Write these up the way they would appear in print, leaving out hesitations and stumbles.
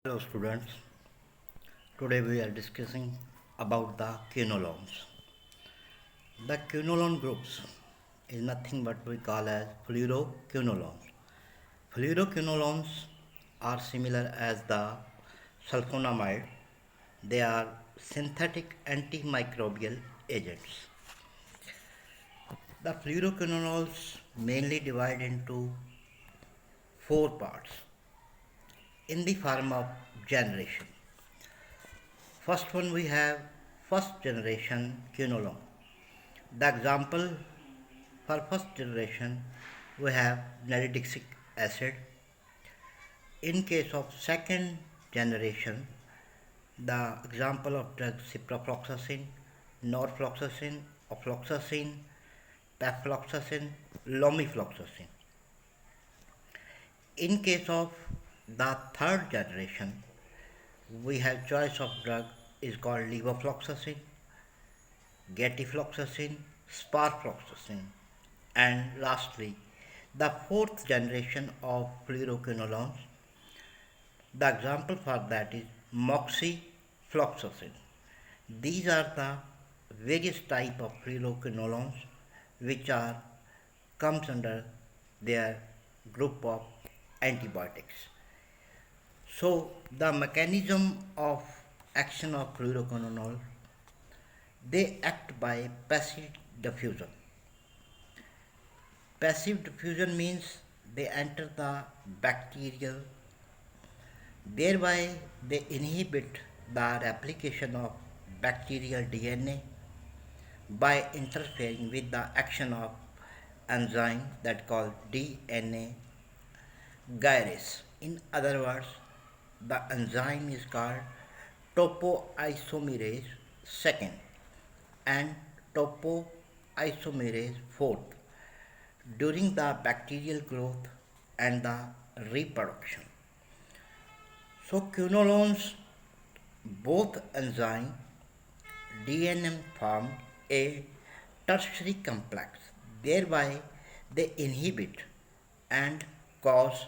Hello students, today we are discussing about the quinolones. The quinolone groups is nothing but we call as fluoroquinolones. Fluoroquinolones are similar as the sulfonamide. They are synthetic antimicrobial agents. The fluoroquinolones mainly divide into four parts in the pharma generation. First one we have first generation quinolone. The example for first generation we have nalidixic acid. In case of second generation, the example of drugs ciprofloxacin, norfloxacin, ofloxacin, pafloxacin, lomifloxacin. In case of the third generation, we have choice of drug is called levofloxacin, gatifloxacin, sparfloxacin, and lastly the fourth generation of fluoroquinolones. The example for that is moxifloxacin. These are the various type of fluoroquinolones which are comes under their group of antibiotics. So the mechanism of action of fluoroquinolones, they act by passive diffusion. Passive diffusion means they enter the bacterial, thereby they inhibit the replication of bacterial DNA by interfering with the action of enzyme that called DNA gyrase. In other words, the enzyme is called topoisomerase second and topoisomerase fourth during the bacterial growth and the reproduction. So quinolones, both enzyme DNM form a tertiary complex, thereby they inhibit and cause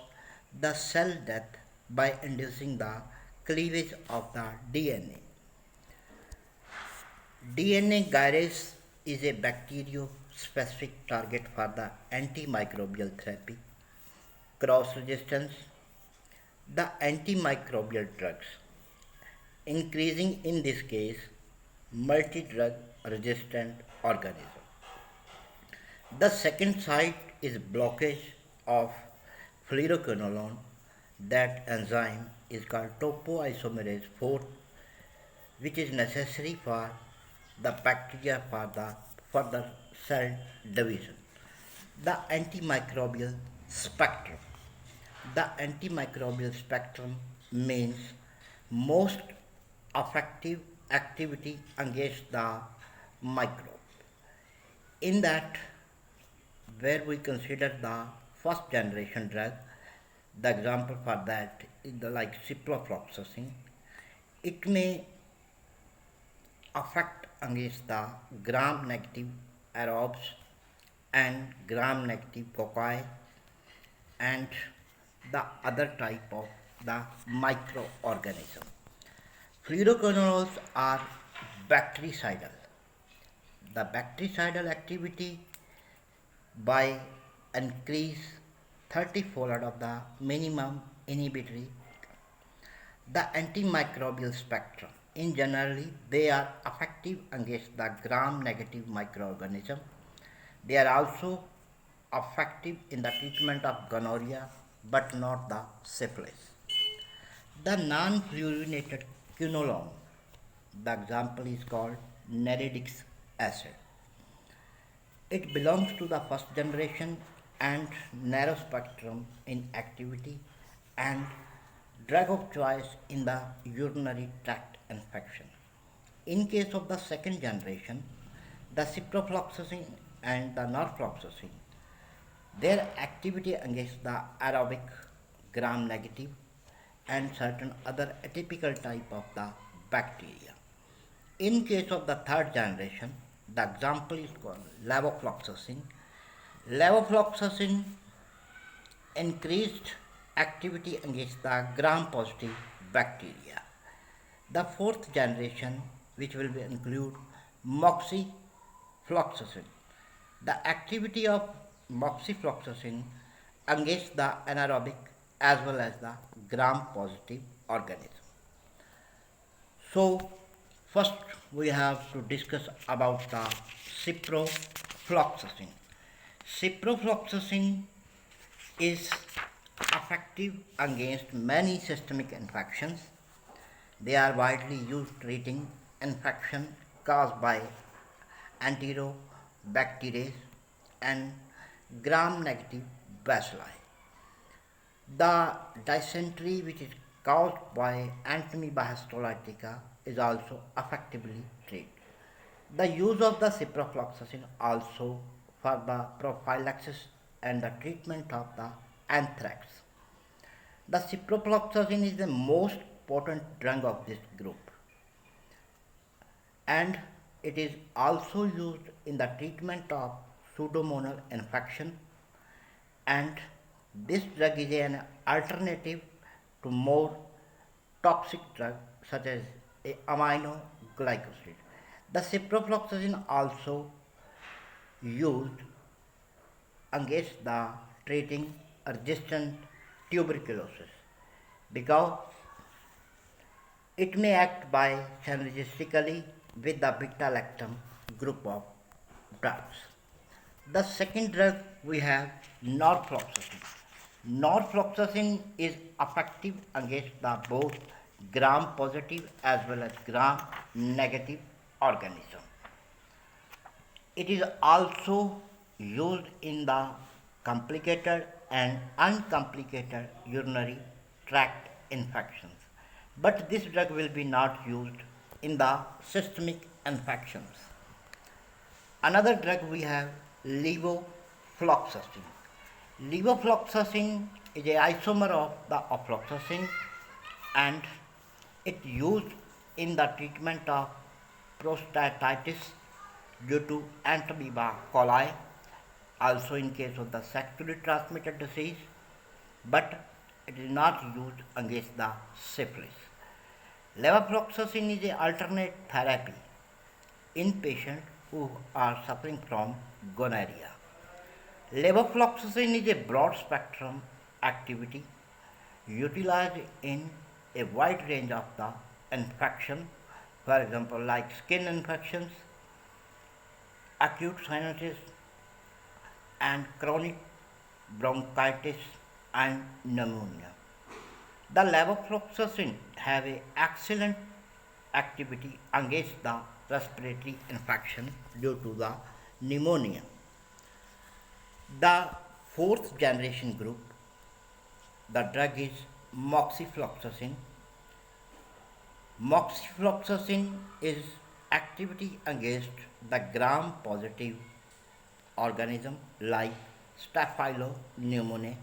the cell death by inducing the cleavage of the DNA. DNA gyrase is a bacterio-specific target for the antimicrobial therapy. Cross resistance, the antimicrobial drugs, increasing in this case multi-drug resistant organism. The second site is blockage of fluoroquinolone. That enzyme is called topoisomerase 4, which is necessary for the bacteria for the further cell division. The antimicrobial spectrum. The antimicrobial spectrum means most effective activity against the microbe. In that, where we consider the first generation drug, the example for that is the like ciprofloxacin. It may affect against the gram negative aerobes and gram negative cocci and the other type of the microorganism. Fluoroquinolones are bactericidal. The bactericidal activity by increase 30-fold of the minimum inhibitory. The antimicrobial spectrum in generally they are effective against the gram negative microorganism. They are also effective in the treatment of gonorrhea but not the syphilis. The non-fluorinated quinolone, the example is called nalidixic acid. It belongs to the first generation and narrow spectrum in activity and drug of choice in the urinary tract infection. In case of the second generation, the ciprofloxacin and the norfloxacin, their activity against the aerobic gram negative and certain other atypical type of the bacteria. In case of the third generation, the example is called levofloxacin. Levofloxacin increased activity against the gram positive bacteria. The fourth generation, which will include moxifloxacin. The activity of moxifloxacin against the anaerobic as well as the gram positive organism. So, first we have to discuss about the ciprofloxacin. Ciprofloxacin is effective against many systemic infections. They are widely used treating infection caused by enterobacterias and gram-negative bacilli. The dysentery, which is caused by Amoeba histolytica, is also effectively treated. The use of the ciprofloxacin also for the prophylaxis and the treatment of the anthrax. The ciprofloxacin is the most potent drug of this group, and it is also used in the treatment of pseudomonal infection, and this drug is an alternative to more toxic drugs such as aminoglycoside. The ciprofloxacin also used against the treating resistant tuberculosis because it may act by synergistically with the beta-lactam group of drugs. The second drug we have norfloxacin. Norfloxacin is effective against the both gram-positive as well as gram-negative organism. It is also used in the complicated and uncomplicated urinary tract infections. But this drug will be not used in the systemic infections. Another drug we have levofloxacin. Levofloxacin is a isomer of the ofloxacin, and it used in the treatment of prostatitis due to Amoeba coli, also in case of the sexually transmitted disease, but it is not used against the syphilis. Levofloxacin is an alternate therapy in patients who are suffering from gonorrhea. Levofloxacin is a broad spectrum activity utilized in a wide range of the infection, for example, like skin infections, acute sinusitis, and chronic bronchitis and pneumonia. The levofloxacin have an excellent activity against the respiratory infection due to the pneumonia. The fourth generation group, the drug is moxifloxacin. Moxifloxacin is activity against the gram positive organism like Staphylococcus,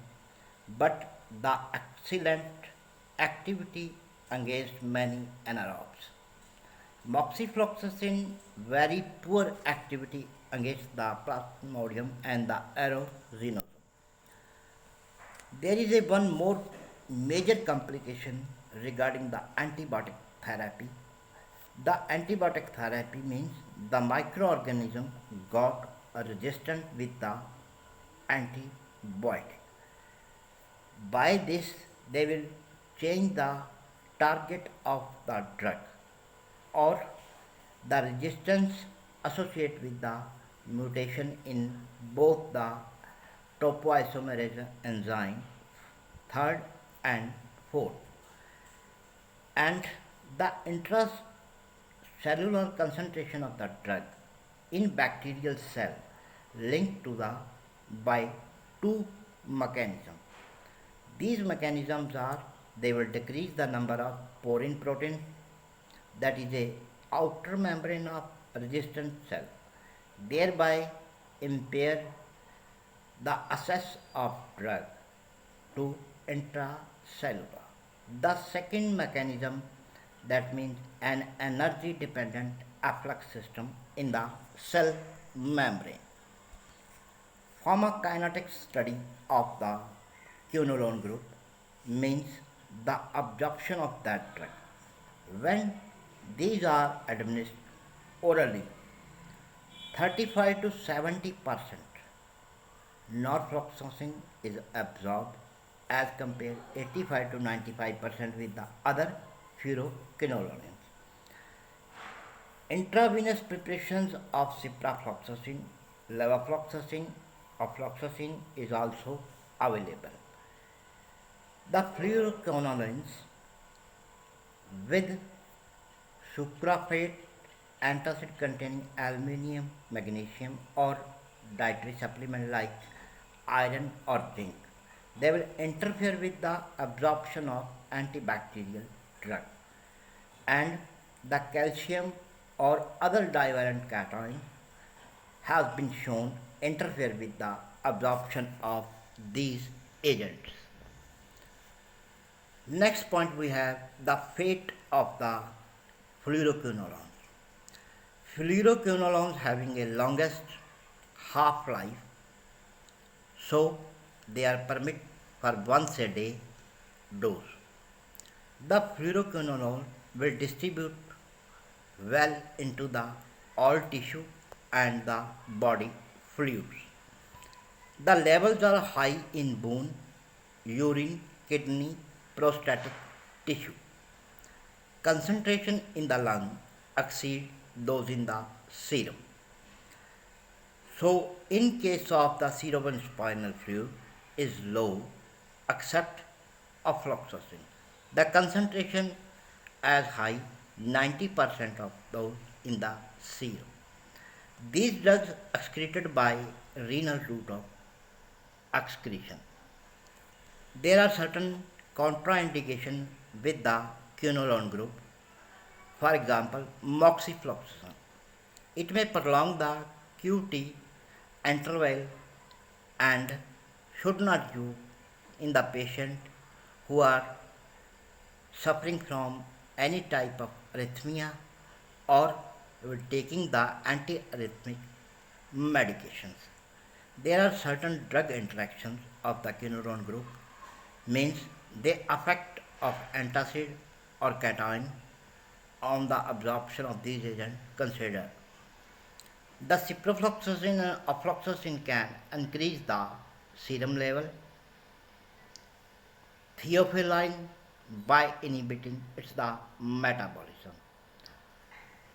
but the excellent activity against many anaerobes. Moxifloxacin very poor activity against the Plasmodium and the aeruginosa. There is a one more major complication regarding the antibiotic therapy. The antibiotic therapy means the microorganism got resistant with the antibiotic. By this, they will change the target of the drug, or the resistance associated with the mutation in both the topoisomerase enzyme, third and fourth, and the intracellular concentration of the drug in bacterial cell linked to the by two mechanisms. These mechanisms are they will decrease the number of porin protein, that is a outer membrane of resistant cell, thereby impair the access of drug to intracellular. The second mechanism, that means an energy dependent efflux system in the cell membrane. Pharmacokinetics study of the quinolone group means the absorption of that drug. When these are administered orally, 35 to 70% norfloxacin is absorbed as compared 85 to 95% with the other fluoroquinolones. Intravenous preparations of ciprofloxacin, levofloxacin, or floxacin is also available. The fluoroquinolones with sucralfate antacid containing aluminium, magnesium, or dietary supplement like iron or zinc. They will interfere with the absorption of antibacterial drug, and the calcium or other divalent cation has been shown interfere with the absorption of these agents. Next point we have the fate of the fluoroquinolones. Fluoroquinolones having a longest half-life, so they are permitted for once a day dose. The fluoroquinolone will distribute well into the all tissue and the body fluids. The levels are high in bone, urine, kidney, prostatic tissue. Concentration in the lung exceed those in the serum. So, in case of the cerebrospinal fluid is low except afloxacin. The concentration as high 90% of those in the serum. These drugs excreted by renal route of excretion. There are certain contraindications with the quinolone group. For example, moxifloxacin. It may prolong the QT interval and should not use in the patient who are suffering from any type of arrhythmia or taking the antiarrhythmic medications. There are certain drug interactions of the quinolone group, means they affect of antacid or cation on the absorption of these agents considered. The ciprofloxacin and afloxacin can increase the serum level theophylline by inhibiting its the metabolism.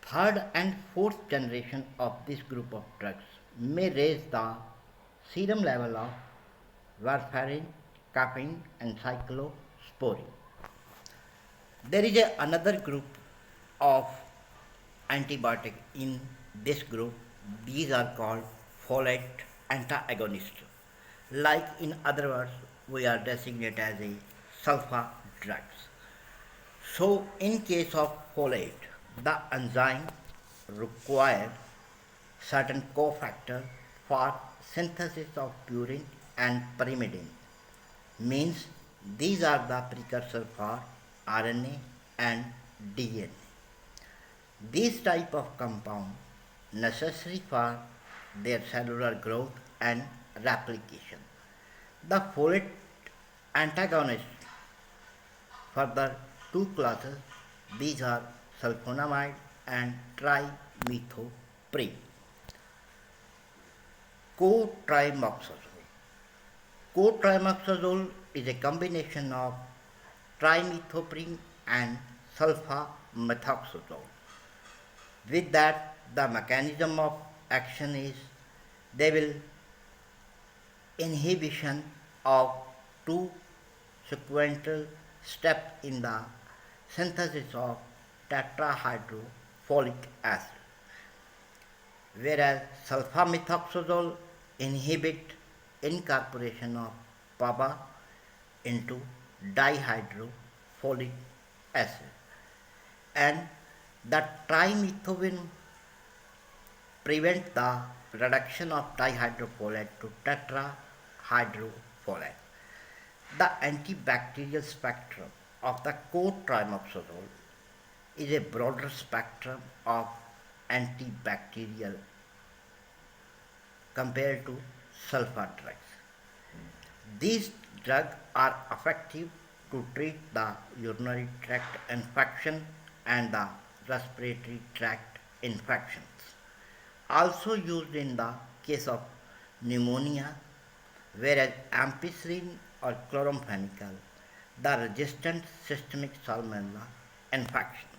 Third and fourth generation of this group of drugs may raise the serum level of warfarin, caffeine, and cyclosporine. There is another group of antibiotic in this group. These are called folate antagonists. Like in other words, we are designated as a sulfa drugs. So in case of folate, the enzyme requires certain cofactors for synthesis of purine and pyrimidine. Means these are the precursor for RNA and DNA. These type of compound necessary for their cellular growth and replication. The folate antagonists further two classes. These are sulfonamide and trimethoprim. Cotrimoxazole. Cotrimoxazole is a combination of trimethoprim and sulfamethoxazole. With that, the mechanism of action is they will inhibition of two sequential step in the synthesis of tetrahydrofolic acid, whereas sulfamethoxazole inhibit incorporation of PABA into dihydrofolic acid, and the trimethoprim prevent the reduction of dihydrofolate to tetrahydrofolate. The antibacterial spectrum of the cotrimoxazole is a broader spectrum of antibacterial compared to sulfa drugs. These drugs are effective to treat the urinary tract infection and the respiratory tract infections. Also used in the case of pneumonia, whereas ampicillin or chloramphenicol, the resistant systemic salmonella infection.